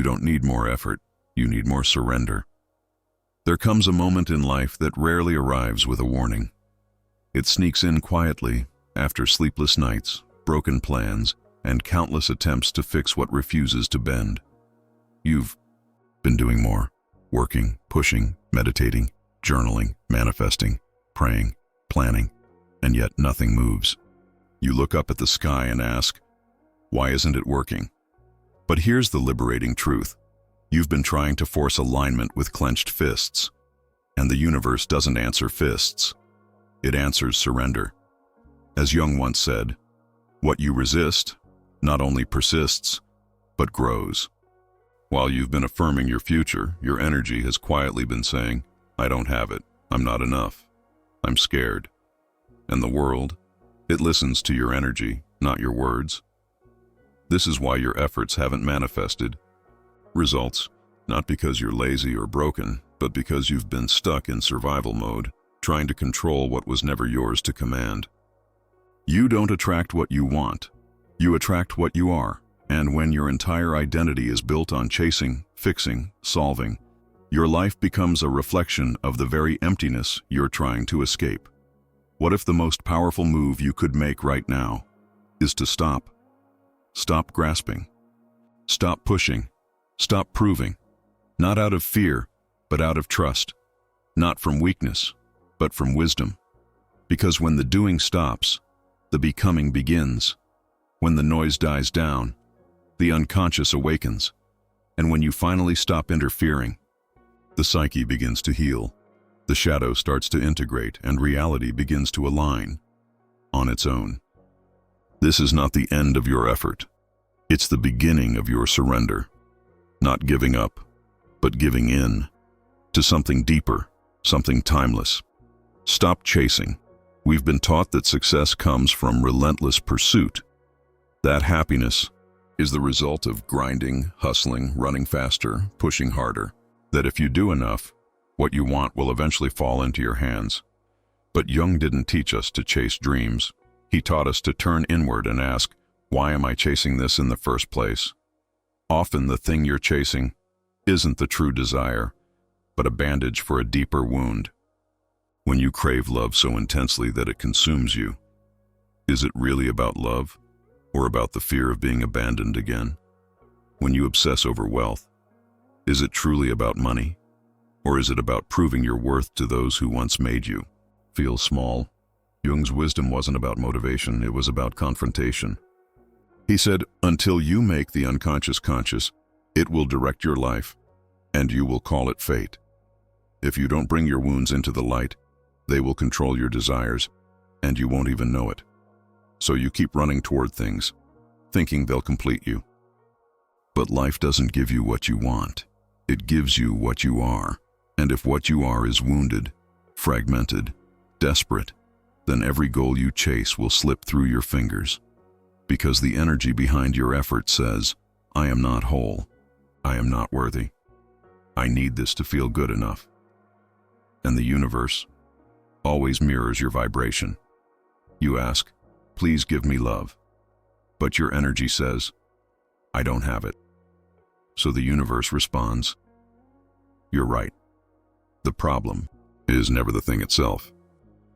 You don't need more effort, you need more surrender. There comes a moment in life that rarely arrives with a warning. It sneaks in quietly after sleepless nights, broken plans, and countless attempts to fix what refuses to bend. You've been doing more, working, pushing, meditating, journaling, manifesting, praying, planning, and yet nothing moves. You look up at the sky and ask, why isn't it working? But here's the liberating truth. You've been trying to force alignment with clenched fists, and the universe doesn't answer fists. It answers surrender. As Jung once said, what you resist not only persists, but grows. While you've been affirming your future, your energy has quietly been saying, I don't have it, I'm not enough, I'm scared. And the world, it listens to your energy, not your words. This is why your efforts haven't manifested results, not because you're lazy or broken, but because you've been stuck in survival mode, trying to control what was never yours to command. You don't attract what you want, you attract what you are. And when your entire identity is built on chasing, fixing, solving, your life becomes a reflection of the very emptiness you're trying to escape. What if the most powerful move you could make right now is to stop? Stop grasping. Stop pushing. Stop proving. Not out of fear, but out of trust. Not from weakness, but from wisdom. Because when the doing stops, the becoming begins. When the noise dies down, the unconscious awakens. And when you finally stop interfering, the psyche begins to heal. The shadow starts to integrate and reality begins to align on its own. This is not the end of your effort. It's the beginning of your surrender. Not giving up, but giving in to something deeper, something timeless. Stop chasing. We've been taught that success comes from relentless pursuit. That happiness is the result of grinding, hustling, running faster, pushing harder. That if you do enough, what you want will eventually fall into your hands. But Jung didn't teach us to chase dreams. He taught us to turn inward and ask, why am I chasing this in the first place? Often the thing you're chasing isn't the true desire, but a bandage for a deeper wound. When you crave love so intensely that it consumes you, is it really about love, or about the fear of being abandoned again? When you obsess over wealth, is it truly about money, or is it about proving your worth to those who once made you feel small? Jung's wisdom wasn't about motivation, it was about confrontation. He said, until you make the unconscious conscious, it will direct your life, and you will call it fate. If you don't bring your wounds into the light, they will control your desires, and you won't even know it. So you keep running toward things, thinking they'll complete you. But life doesn't give you what you want. It gives you what you are. And if what you are is wounded, fragmented, desperate, then every goal you chase will slip through your fingers. Because the energy behind your effort says, I am not whole. I am not worthy. I need this to feel good enough. And the universe always mirrors your vibration. You ask, please give me love. But your energy says, I don't have it. So the universe responds, you're right. The problem is never the thing itself,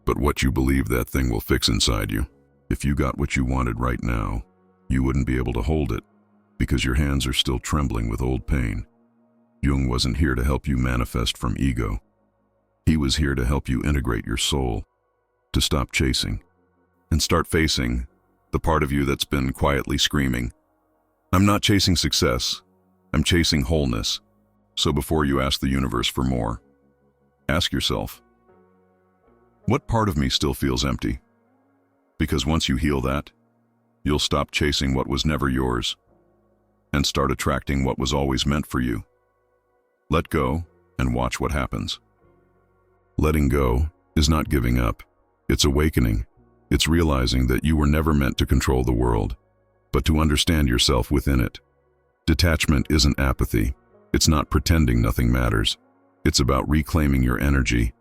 but what you believe that thing will fix inside you. If you got what you wanted right now, you wouldn't be able to hold it because your hands are still trembling with old pain. Jung wasn't here to help you manifest from ego. He was here to help you integrate your soul, to stop chasing, and start facing the part of you that's been quietly screaming, I'm not chasing success, I'm chasing wholeness. So before you ask the universe for more, ask yourself, what part of me still feels empty? Because once you heal that, you'll stop chasing what was never yours and start attracting what was always meant for you. Let go and watch what happens. Letting go is not giving up. It's awakening. It's realizing that you were never meant to control the world, but to understand yourself within it. Detachment isn't apathy. It's not pretending nothing matters. It's about reclaiming your energy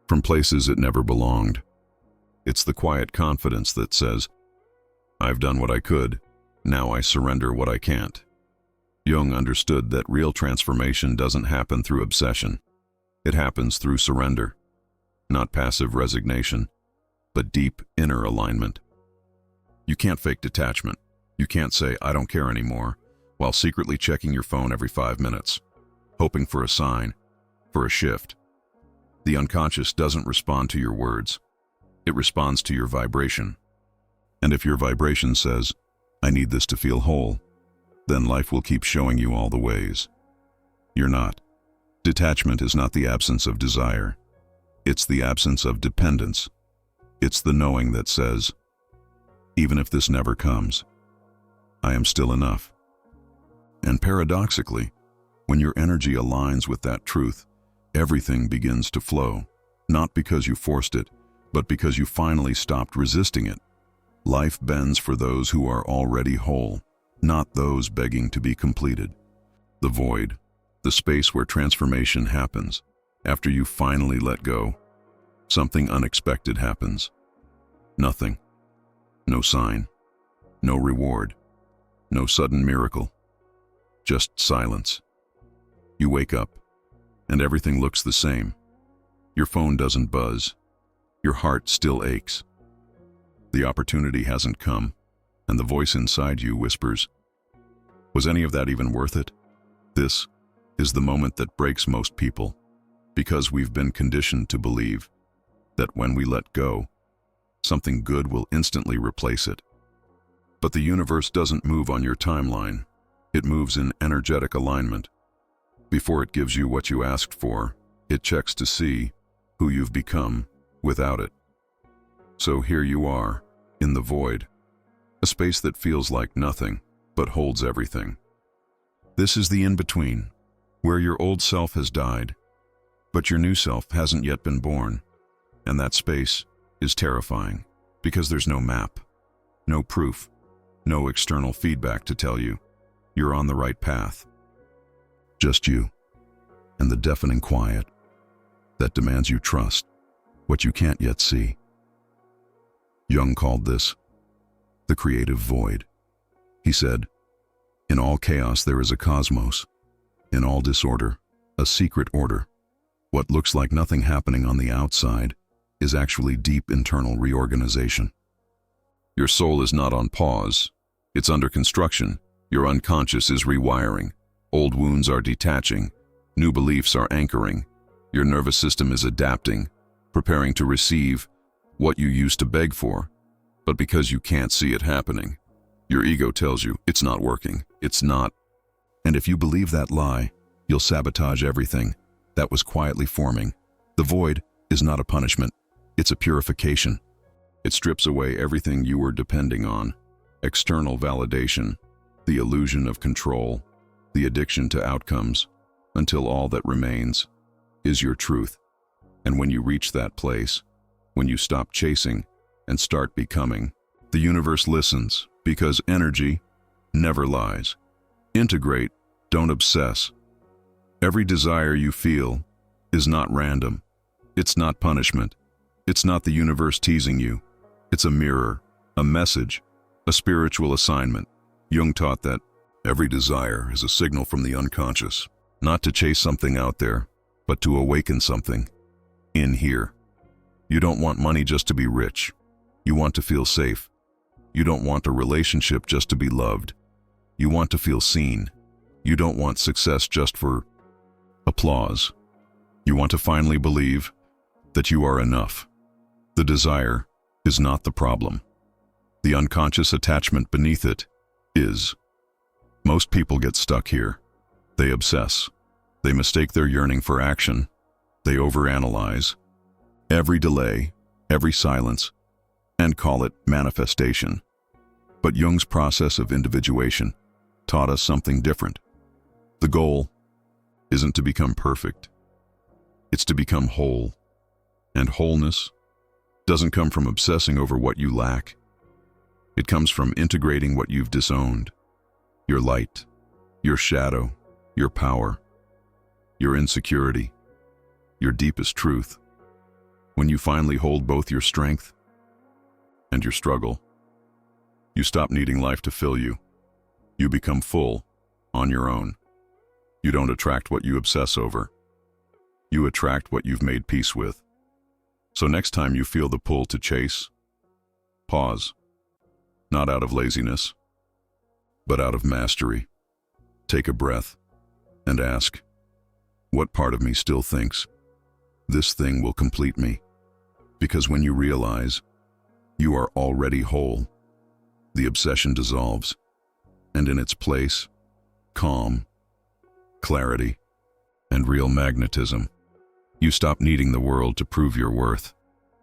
from places it never belonged. It's the quiet confidence that says, I've done what I could, now I surrender what I can't. Jung understood that real transformation doesn't happen through obsession. It happens through surrender, not passive resignation, but deep inner alignment. You can't fake detachment. You can't say, "I don't care anymore," while secretly checking your phone every 5 minutes, hoping for a sign, for a shift. The unconscious doesn't respond to your words. It responds to your vibration. And if your vibration says, "I need this to feel whole," then life will keep showing you all the ways. You're not. Detachment is not the absence of desire. It's the absence of dependence. It's the knowing that says, even if this never comes, I am still enough. And paradoxically, when your energy aligns with that truth, everything begins to flow, not because you forced it, but because you finally stopped resisting it. Life bends for those who are already whole, not those begging to be completed. The void, the space where transformation happens, after you finally let go, something unexpected happens. Nothing. No sign. No reward. No sudden miracle. Just silence. You wake up, and everything looks the same. Your phone doesn't buzz. Your heart still aches. The opportunity hasn't come, and the voice inside you whispers, "Was any of that even worth it?" This is the moment that breaks most people, because we've been conditioned to believe that when we let go, something good will instantly replace it. But the universe doesn't move on your timeline. It moves in energetic alignment. Before it gives you what you asked for, it checks to see who you've become without it. So here you are, in the void, a space that feels like nothing, but holds everything. This is the in-between, where your old self has died, but your new self hasn't yet been born. And that space is terrifying, because there's no map, no proof, no external feedback to tell you you're on the right path. Just you, and the deafening quiet that demands you trust what you can't yet see. Jung called this the creative void. He said, "In all chaos there is a cosmos. In all disorder, a secret order. What looks like nothing happening on the outside is actually deep internal reorganization." Your soul is not on pause. It's under construction. Your unconscious is rewiring. Old wounds are detaching. New beliefs are anchoring. Your nervous system is adapting, preparing to receive what you used to beg for. But because you can't see it happening, your ego tells you it's not working. It's not. And if you believe that lie, you'll sabotage everything that was quietly forming. The void is not a punishment. It's a purification. It strips away everything you were depending on: external validation, the illusion of control, the addiction to outcomes, until all that remains is your truth. And when you reach that place, when you stop chasing and start becoming, the universe listens, because energy never lies. Integrate, don't obsess. Every desire you feel is not random. It's not punishment. It's not the universe teasing you. It's a mirror, a message, a spiritual assignment. Jung taught that every desire is a signal from the unconscious, not to chase something out there, but to awaken something in here. You don't want money just to be rich. You want to feel safe. You don't want a relationship just to be loved. You want to feel seen. You don't want success just for applause. You want to finally believe that you are enough. The desire is not the problem. The unconscious attachment beneath it is. Most people get stuck here. They obsess. They mistake their yearning for action. They overanalyze every delay, every silence, and call it manifestation. But Jung's process of individuation taught us something different. The goal isn't to become perfect. It's to become whole. And wholeness doesn't come from obsessing over what you lack. It comes from integrating what you've disowned: your light, your shadow, your power, your insecurity, your deepest truth. When you finally hold both your strength and your struggle, you stop needing life to fill you. You become full on your own. You don't attract what you obsess over. You attract what you've made peace with. So next time you feel the pull to chase, pause. Not out of laziness, but out of mastery. Take a breath and ask, what part of me still thinks this thing will complete me? Because when you realize you are already whole, the obsession dissolves, and in its place, calm, clarity, and real magnetism. You stop needing the world to prove your worth.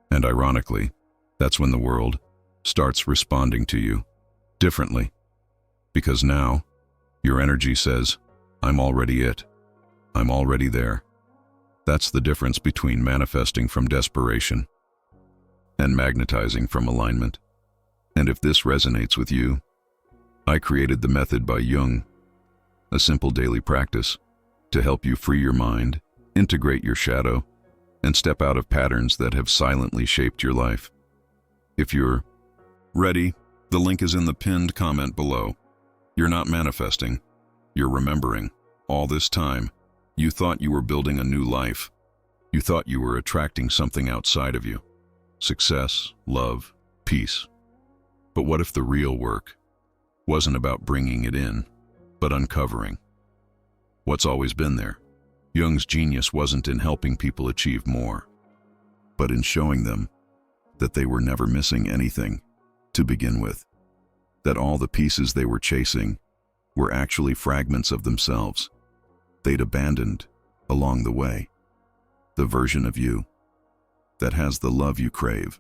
And ironically, that's when the world starts responding to you differently. Because now, your energy says, I'm already it. I'm already there. That's the difference between manifesting from desperation and magnetizing from alignment. And if this resonates with you, I created the method by Jung, a simple daily practice to help you free your mind, integrate your shadow, and step out of patterns that have silently shaped your life. If you're ready, the link is in the pinned comment below. You're not manifesting, you're remembering. All this time, you thought you were building a new life. You thought you were attracting something outside of you. Success, love, peace. But what if the real work wasn't about bringing it in, but uncovering what's always been there? Jung's genius wasn't in helping people achieve more, but in showing them that they were never missing anything to begin with, that all the pieces they were chasing were actually fragments of themselves they'd abandoned along the way. The version of you that has the love you crave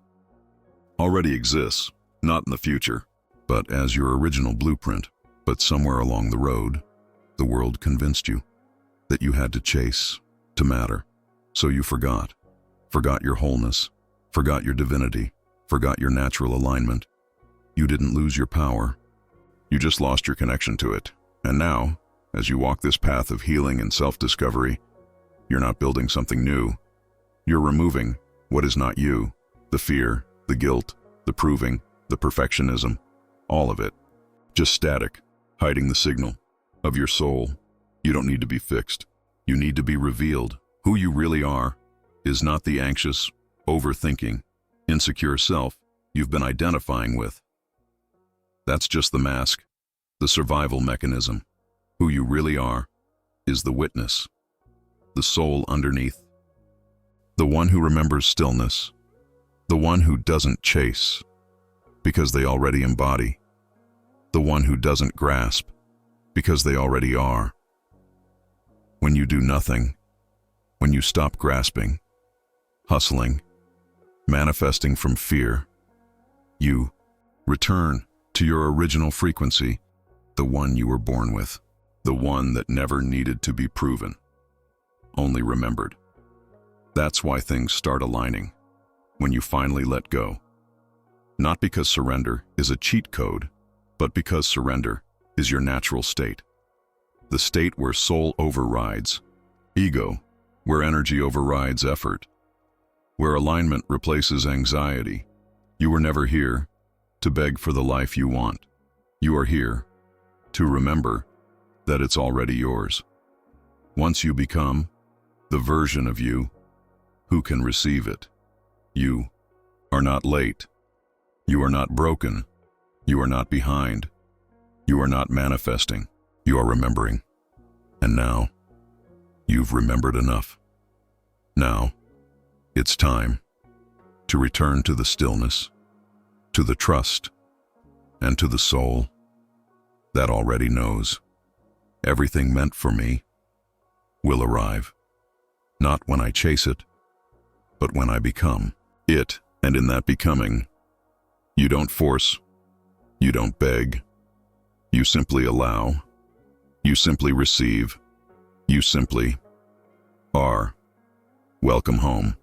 already exists, not in the future, but as your original blueprint. But somewhere along the road, the world convinced you that you had to chase to matter. So you forgot your wholeness, forgot your divinity, forgot your natural alignment. You didn't lose your power. You just lost your connection to it. And now, as you walk this path of healing and self-discovery, you're not building something new. You're removing what is not you, the fear, the guilt, the proving, the perfectionism, all of it. Just static, hiding the signal of your soul. You don't need to be fixed. You need to be revealed. Who you really are is not the anxious, overthinking, insecure self you've been identifying with. That's just the mask, the survival mechanism. Who you really are is the witness, the soul underneath, the one who remembers stillness, the one who doesn't chase because they already embody, the one who doesn't grasp because they already are. When you do nothing, when you stop grasping, hustling, manifesting from fear, you return to your original frequency, the one you were born with, the one that never needed to be proven, only remembered. That's why things start aligning, when you finally let go. Not because surrender is a cheat code, but because surrender is your natural state. The state where soul overrides ego, where energy overrides effort, where alignment replaces anxiety. You were never here to beg for the life you want. You are here to remember that it's already yours. Once you become the version of you who can receive it, you are not late. You are not broken. You are not behind. You are not manifesting. You are remembering. And now, you've remembered enough. Now, it's time to return to the stillness, to the trust, and to the soul that already knows everything meant for me will arrive. Not when I chase it, but when I become it. And in that becoming, you don't force, you don't beg, you simply allow, you simply receive, you simply are. Welcome home.